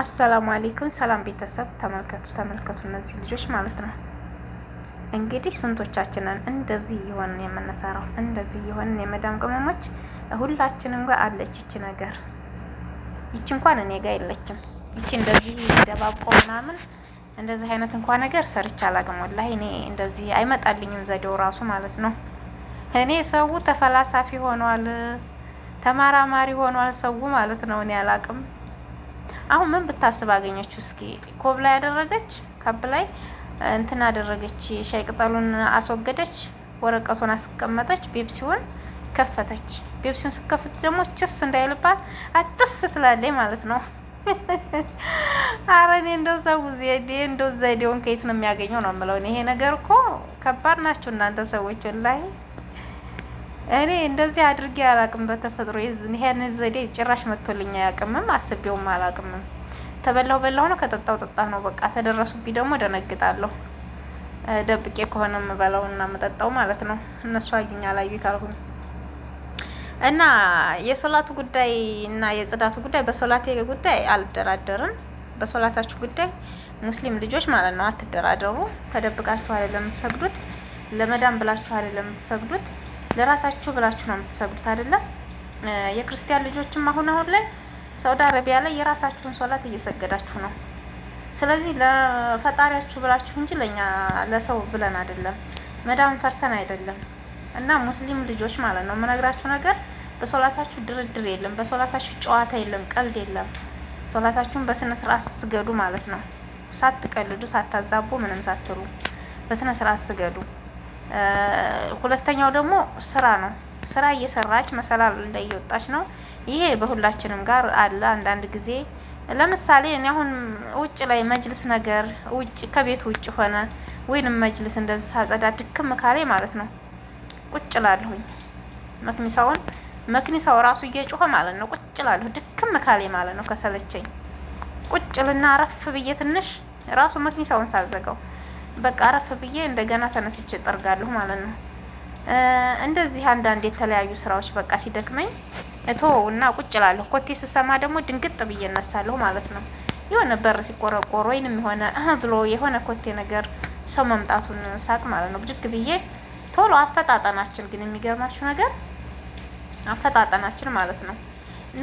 አሰላሙ አለይኩም ሰላም ቤተሰብ ተመልከቱ እነዚህ ልጆች ማለት ነው። እንግዲህ ስንቶቻችንን እንደዚህ የሆንን የምንሰራው እንደዚህ የሆንን የመዳም ቅመሞች ሁላችንም ጋር አለች ይቺ ነገር። ይቺ እንኳን እኔ ጋር የለችም። ይቺ እንደዚህ ደባቆ ምናምን እንደዚህ አይነት እንኳን ነገር ሰርቼ አላውቅም። ወላሂ እኔ እንደዚህ አይመጣልኝም ዘዴው ራሱ ማለት ነው። እኔ ሰው ተፈላሳፊ ሆኗል፣ ተማራማሪ ሆኗል ሰው ማለት ነው። እኔ አላውቅም። አሁን ምን ብታስብ አገኘችው? እስኪ ኮብ ላይ ያደረገች ካብ ላይ እንትን አደረገች፣ ሻይ ቅጠሉን አስወገደች፣ ወረቀቱን አስቀመጠች፣ ቤፕሲውን ከፈተች። ቤፕሲውን ስከፍት ደግሞ ችስ እንዳይልባት አጥስ ትላለች ማለት ነው። አረ እኔ እንደው ሰው ዘዴውን ከየት ነው የሚያገኘው ነው የምለው። ይሄ ነገር እኮ ከባድ ናቸው እናንተ ሰዎች ላይ። እኔ እንደዚህ አድርጌ አላቅም በተፈጥሮ ይሄን ዘዴ ጭራሽ መጥቶልኝ አያቅምም፣ አስቤውም አላቅምም። በላው ነው፣ ከጠጣው ጠጣ ነው በቃ። ተደረሱብኝ ደግሞ ደነግጣለሁ። ደብቄ ከሆነ የምበላው እና የምጠጣው ማለት ነው። እነሱ አዩኝ አላዩ ካልኩኝ እና የሶላቱ ጉዳይ እና የጽዳቱ ጉዳይ፣ በሶላቴ ጉዳይ አልደራደርም። በሶላታችሁ ጉዳይ ሙስሊም ልጆች ማለት ነው አትደራደሩ። ተደብቃችሁ አይደለም የምትሰግዱት፣ ለመዳም ብላችሁ አይደለም የምትሰግዱት፣ ለራሳችሁ ብላችሁ ነው የምትሰግዱት አይደለም። የክርስቲያን ልጆችም አሁን ላይ ሳውዲ አረቢያ ላይ የራሳችሁን ሶላት እየሰገዳችሁ ነው። ስለዚህ ለፈጣሪያችሁ ብላችሁ እንጂ ለኛ ለሰው ብለን አይደለም፣ መዳም ፈርተን አይደለም። እና ሙስሊም ልጆች ማለት ነው የምነግራችሁ ነገር፣ በሶላታችሁ ድርድር የለም፣ በሶላታችሁ ጨዋታ የለም፣ ቀልድ የለም። ሶላታችሁን በስነ ስርዓት ስገዱ ማለት ነው። ሳትቀልዱ፣ ሳታዛቡ፣ ምንም ሳትሉ በስነ ስርዓት ስገዱ። ሁለተኛው ደግሞ ስራ ነው። ስራ እየሰራች መሰላል ላይ እየወጣች ነው። ይሄ በሁላችንም ጋር አለ። አንዳንድ ጊዜ ለምሳሌ እኔ አሁን ውጭ ላይ መጅልስ ነገር ውጭ ከቤት ውጭ ሆነ ወይንም መጅልስ እንደዚህ ሳጸዳ ድክም ካሌ ማለት ነው ቁጭ ላለሁኝ። መክኒሳው ራሱ እየጮኸ ማለት ነው ቁጭ ላለሁ ድክም ካሌ ማለት ነው። ከሰለቸኝ ቁጭ ልና አረፍ ብዬ ትንሽ ራሱ መክኒሳውን ሳልዘጋው በቃ አረፍ ብዬ እንደገና ተነስቼ ጠርጋለሁ ማለት ነው። እንደዚህ አንዳንድ የተለያዩ ስራዎች በቃ ሲደክመኝ እና ቁጭ ላለሁ። ኮቴ ስሰማ ደግሞ ድንግጥ ብዬ እነሳለሁ ማለት ነው። የሆነ በር ሲቆረቆር ወይንም የሆነ ብሎ የሆነ ኮቴ ነገር ሰው መምጣቱን ሳቅ ማለት ነው ብድግ ብዬ ቶሎ። አፈጣጠናችን ግን የሚገርማችሁ ነገር አፈጣጠናችን ማለት ነው።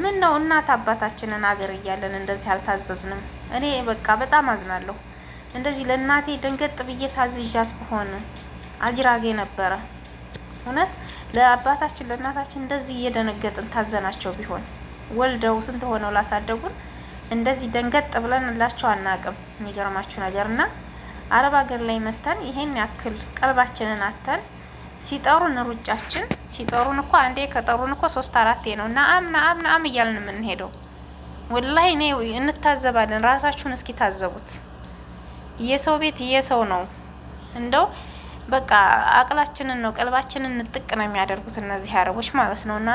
ምን ነው እናት አባታችንን አገር እያለን እንደዚህ አልታዘዝንም? እኔ በቃ በጣም አዝናለሁ። እንደዚህ ለእናቴ ደንገጥ ብዬ ታዝዣት በሆነ አጅራጌ ነበረ። እውነት ለአባታችን ለእናታችን እንደዚህ እየደነገጥን ታዘናቸው ቢሆን ወልደው ስንት ሆነው ላሳደጉን እንደዚህ ደንገጥ ብለንላቸው አናቅም። የሚገርማችሁ ነገር እና አረብ ሀገር ላይ መተን ይሄን ያክል ቀልባችንን አተን ሲጠሩን ሩጫችን ሲጠሩን እኮ አንዴ ከጠሩን እኮ 3-4 ነው እና አምና እያልን የምንሄደው። ወላሂ እኔ እንታዘባለን። ራሳችሁን እስኪ ታዘቡት። የሰው ቤት የሰው ነው። እንደው በቃ አቅላችንን ነው ቀልባችንን ንጥቅ ነው የሚያደርጉት እነዚህ አረቦች ማለት ነው። እና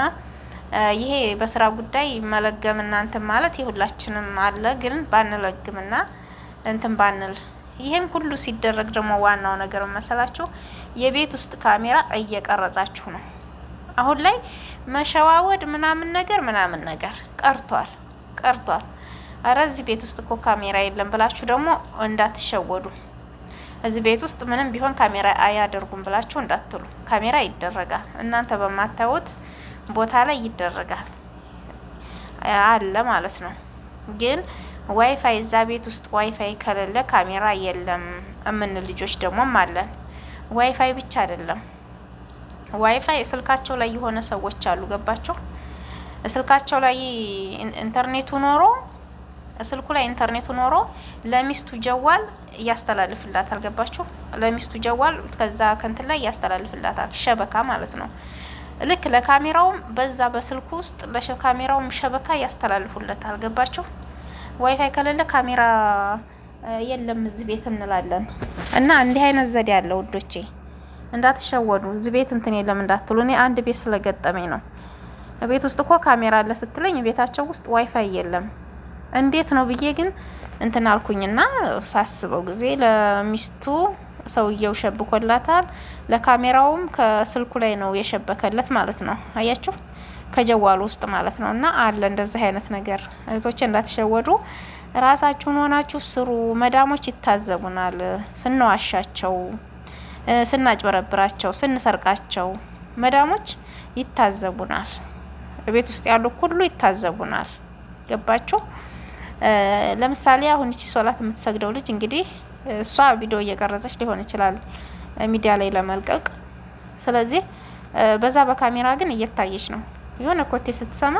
ይሄ በስራ ጉዳይ መለገም እናንተን ማለት የሁላችንም አለ። ግን ባንለግምና እንትን ባንል ይሄን ሁሉ ሲደረግ ደግሞ ዋናው ነገር መሰላችሁ የቤት ውስጥ ካሜራ እየቀረጻችሁ ነው። አሁን ላይ መሸዋወድ ምናምን ነገር ቀርቷል። አረ እዚህ ቤት ውስጥ እኮ ካሜራ የለም ብላችሁ ደግሞ እንዳትሸወዱ። እዚህ ቤት ውስጥ ምንም ቢሆን ካሜራ አያደርጉም ብላችሁ እንዳትሉ። ካሜራ ይደረጋል፣ እናንተ በማታዩት ቦታ ላይ ይደረጋል አለ ማለት ነው። ግን ዋይፋይ እዛ ቤት ውስጥ ዋይፋይ ከሌለ ካሜራ የለም እምን ልጆች ደግሞ አለን። ዋይፋይ ብቻ አይደለም፣ ዋይፋይ ስልካቸው ላይ የሆነ ሰዎች አሉ። ገባቸው? ስልካቸው ላይ ኢንተርኔቱ ኖሮ ስልኩ ላይ ኢንተርኔቱ ኖሮ ለሚስቱ ጀዋል ያስተላልፍላታል። ገባችሁ? ለሚስቱ ጀዋል ከዛ ከንትን ላይ ያስተላልፍላታል፣ ሸበካ ማለት ነው። ልክ ለካሜራውም በዛ በስልኩ ውስጥ ለካሜራውም ሸበካ ያስተላልፉለታል። ገባችሁ? ዋይፋይ ከሌለ ካሜራ የለም እዚህ ቤት እንላለን። እና እንዲህ አይነት ዘዴ ያለው ውዶቼ እንዳትሸወዱ። እዚህ ቤት እንትን የለም እንዳትሉ። እኔ አንድ ቤት ስለገጠመኝ ነው። ቤት ውስጥ እኮ ካሜራ አለ ስትለኝ ቤታቸው ውስጥ ዋይፋይ የለም። እንዴት ነው ብዬ ግን እንትን አልኩኝና ሳስበው ጊዜ ለሚስቱ ሰውየው ሸብኮላታል፣ ለካሜራውም ከስልኩ ላይ ነው የሸበከለት ማለት ነው። አያችሁ? ከጀዋሉ ውስጥ ማለት ነው። እና አለ እንደዚህ አይነት ነገር እህቶቼ እንዳትሸወዱ። ራሳችሁን ሆናችሁ ስሩ። መዳሞች ይታዘቡናል ስንዋሻቸው፣ ስናጭበረብራቸው፣ ስንሰርቃቸው መዳሞች ይታዘቡናል። ቤት ውስጥ ያሉ ሁሉ ይታዘቡናል። ገባችሁ? ለምሳሌ አሁን እቺ ሶላት የምትሰግደው ልጅ እንግዲህ እሷ ቪዲዮ እየቀረጸች ሊሆን ይችላል ሚዲያ ላይ ለመልቀቅ። ስለዚህ በዛ በካሜራ ግን እየታየች ነው። የሆነ ኮቴ ስትሰማ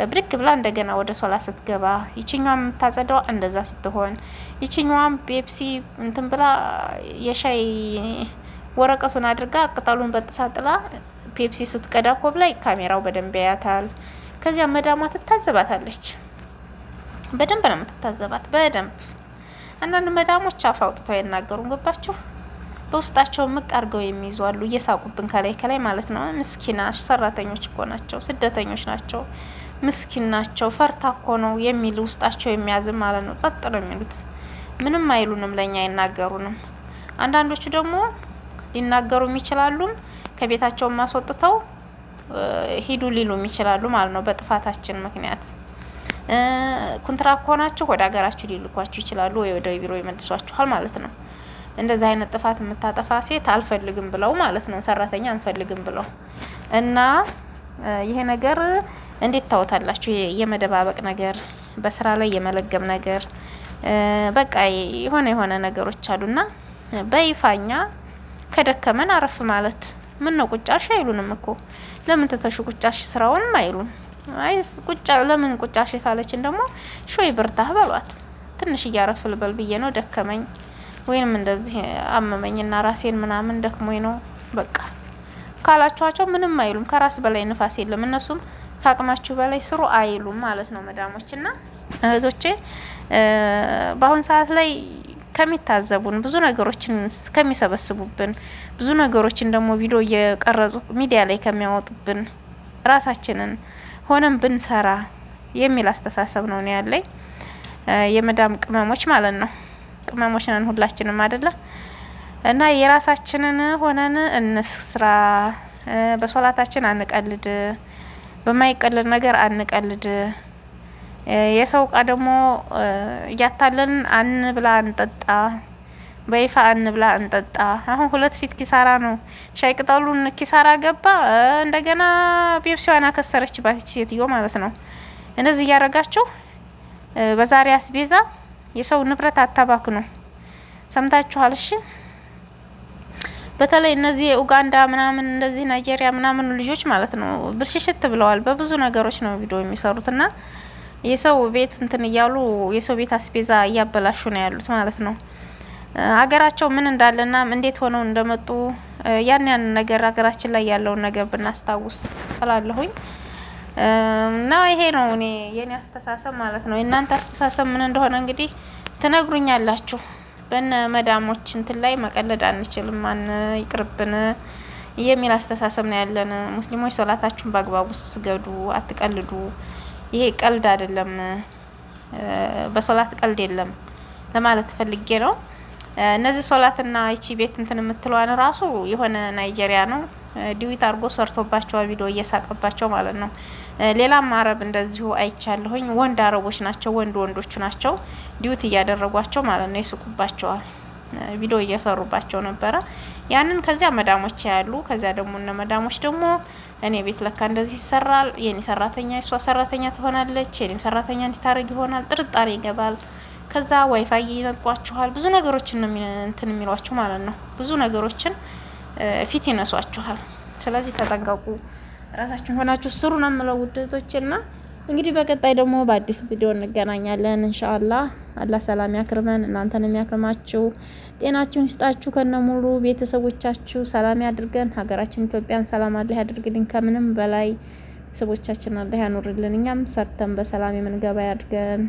ብድግ ብላ እንደገና ወደ ሶላት ስትገባ፣ ይችኛዋም የምታጸዳው እንደዛ ስትሆን፣ ይችኛዋም ፔፕሲ እንትን ብላ የሻይ ወረቀቱን አድርጋ ቅጠሉን በጥሳ ጥላ ፔፕሲ ስትቀዳ ኮብ ላይ ካሜራው በደንብ ያያታል። ከዚያ መዳሟ ትታዘባታለች። በደንብ ነው የምትታዘባት። በደንብ አንዳንድ መዳሞች አፍ አውጥተው አይናገሩም። ገባችሁ? በውስጣቸው ምቅ አድርገው የሚይዙ አሉ፣ እየሳቁብን ከላይ ከላይ ማለት ነው። ምስኪና ሰራተኞች እኮ ናቸው፣ ስደተኞች ናቸው፣ ምስኪን ናቸው፣ ፈርታ እኮ ነው የሚል ውስጣቸው የሚያዝም ማለት ነው። ጸጥ ነው የሚሉት፣ ምንም አይሉንም፣ ለኛ አይናገሩንም። አንዳንዶቹ ደግሞ ሊናገሩም ይችላሉም፣ ከቤታቸው ማስወጥተው ሂዱ ሊሉም ይችላሉ ማለት ነው። በጥፋታችን ምክንያት ኮንትራት ከሆናችሁ ወደ ሀገራችሁ ሊልኳችሁ ይችላሉ፣ ወይ ወደ ቢሮ ይመልሷችኋል ማለት ነው። እንደዚህ አይነት ጥፋት የምታጠፋ ሴት አልፈልግም ብለው ማለት ነው፣ ሰራተኛ አንፈልግም ብለው እና ይሄ ነገር እንዴት ታውታላችሁ? የመደባበቅ ነገር፣ በስራ ላይ የመለገም ነገር፣ በቃ የሆነ ነገሮች አሉና በይፋኛ ከደከመን አረፍ ማለት ምን ነው ቁጫሽ አይሉንም እኮ። ለምን ተተሹ ቁጫሽ ስራውንም አይሉን። አይስ ቁጫ ለምን ቁጫሽ ካለችን ደግሞ ሾይ ብርታህ በሏት። ትንሽ እያረፍ ልበል ብዬ ነው ደከመኝ ወይንም እንደዚህ አመመኝና ራሴን ምናምን ደክሞኝ ነው በቃ ካላችኋቸው ምንም አይሉም። ከራስ በላይ ንፋስ የለም። እነሱም ከአቅማችሁ በላይ ስሩ አይሉም ማለት ነው መዳሞችና እህቶቼ። በአሁን ሰዓት ላይ ከሚታዘቡን ብዙ ነገሮችን ከሚሰበስቡብን ብዙ ነገሮችን ደግሞ ቪዲዮ እየቀረጹ ሚዲያ ላይ ከሚያወጡብን ራሳችንን ሆነን ብንሰራ የሚል አስተሳሰብ ነው ያለኝ። የመዳም ቅመሞች ማለት ነው። ቅመሞች ነን ሁላችንም አይደለ? እና የራሳችንን ሆነን እንስራ። በሶላታችን አንቀልድ፣ በማይቀልድ ነገር አንቀልድ። የሰው እቃ ደግሞ እያታለን አንብላ አንጠጣ፣ በይፋ አንብላ አንጠጣ። አሁን 2 ፊት ኪሳራ ነው። ሻይ ቅጠሉን ኪሳራ ገባ፣ እንደገና ፔፕሲዋን አከሰረች ባትች ሴትዮ ማለት ነው። እንደዚህ እያረጋችሁ በዛሬ አስቤዛ የሰው ንብረት አታባክኑ። ሰምታችኋል? እሺ። በተለይ እነዚህ ኡጋንዳ ምናምን እንደዚህ ናይጄሪያ ምናምን ልጆች ማለት ነው ብልሽሽት ብለዋል። በብዙ ነገሮች ነው ቪዲዮ የሚሰሩትና የሰው ቤት እንትን እያሉ የሰው ቤት አስቤዛ እያበላሹ ነው ያሉት ማለት ነው። ሀገራቸው ምን እንዳለና እንዴት ሆነው እንደመጡ ያን ነገር ሀገራችን ላይ ያለውን ነገር ብናስታውስ እላለሁኝ። እና ይሄ ነው የኔ አስተሳሰብ ማለት ነው። የእናንተ አስተሳሰብ ምን እንደሆነ እንግዲህ ትነግሩኛላችሁ። በነ መዳሞች እንትን ላይ መቀለድ አንችልም፣ ማን ይቅርብን የሚል አስተሳሰብ ነው ያለን። ሙስሊሞች ሶላታችሁን በአግባቡ ስገዱ፣ አትቀልዱ። ይሄ ቀልድ አይደለም፣ በሶላት ቀልድ የለም ለማለት ፈልጌ ነው። እነዚህ ሶላትና ይቺ ቤት እንትን የምትለዋን ራሱ የሆነ ናይጄሪያ ነው ዲዊት አድርጎ ሰርቶባቸው ቪዲዮ እየሳቀባቸው ማለት ነው። ሌላም አረብ እንደዚሁ አይቻለሁኝ። ወንድ አረቦች ናቸው፣ ወንዶቹ ናቸው ዲዊት እያደረጓቸው ማለት ነው። ይስቁባቸዋል፣ ቪዲዮ እየሰሩባቸው ነበረ። ያንን ከዚያ መዳሞች ያሉ፣ ከዚያ ደግሞ እነ መዳሞች ደግሞ እኔ ቤት ለካ እንደዚህ ይሰራል፣ የኔ ሰራተኛ እሷ ሰራተኛ ትሆናለች፣ የኔም ሰራተኛ እንዲታረግ ይሆናል፣ ጥርጣሬ ይገባል። ከዛ ዋይፋይ ይነጥቋችኋል፣ ብዙ ነገሮችን ነው እንትን የሚሏችሁ ማለት ነው። ብዙ ነገሮችን ፊት ይነሷችኋል። ስለዚህ ተጠንቀቁ፣ ራሳችሁን ሆናችሁ ስሩ ነው የምለው ውደቶችና እንግዲህ በቀጣይ ደግሞ በአዲስ ቪዲዮ እንገናኛለን ኢንሻአላህ። አላህ ሰላም ያክርመን፣ እናንተንም ያክርማችሁ፣ ጤናችሁን ይስጣችሁ፣ ከነሙሉ ቤተሰቦቻችሁ ሰላም ያድርገን። ሀገራችን ኢትዮጵያን ሰላም አላህ ያድርግልን። ከምንም በላይ ቤተሰቦቻችን አላህ ያኑርልን። እኛም ሰርተን በሰላም የምንገባ ያድርገን።